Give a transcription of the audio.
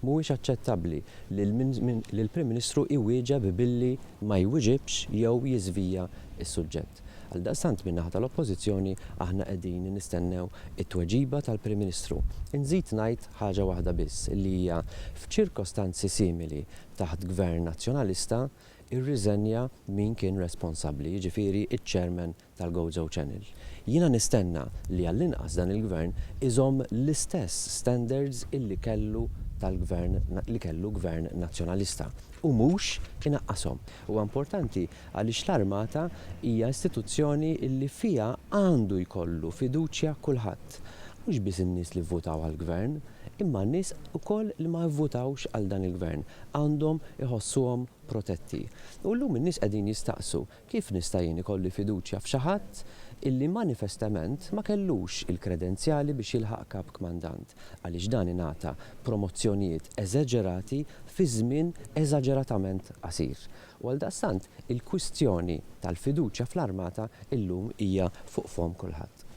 Mhuwiex aċċettabbli li l-Prim Ministru iwieġeb billi ma jwieġibx jew jiżvija s-suġġett. Għaldaqstant min-naħa tal-Oppożizzjoni aħna qegħdin nistennew it-tweġiba tal-Prim Ministru. Inżid ngħid ħaġa waħda biss li hija f'ċirkostanzi simili taħt Gvern Nazzjonalista irriżenja min kien responsabbli, jiġifieri iċ-Chairman tal-GoGo Channel. Jiena nistenna li għall-inqas dan il-Gvern iżomm l-istess standards illi kellu Gvern Nazzjonalista u mhux inaqqashom. Huwa importanti għaliex l-Armata hija istituzzjoni illi fiha għandu jkollu fiduċja kulħadd. Mhux biss in-nies li vvutaw għall-Gvern, imma n-nies ukoll li ma vvutawx għal dan il-Gvern għandhom iħossuhom protetti. U llum in-nies qegħdin jistaqsu kif nista' jien ikolli fiduċja f'xi ħadd illi manifestament ma kellux il-kredenzjali biex jilħaq kap kmandant għaliex dan ingħata promozzjonijiet eżaġerati fi żmien eżaġeratament qasir. U għaldaqstant il-kwistjoni tal-fiduċja fl-Armata illum hija fuq fhom kulħadd.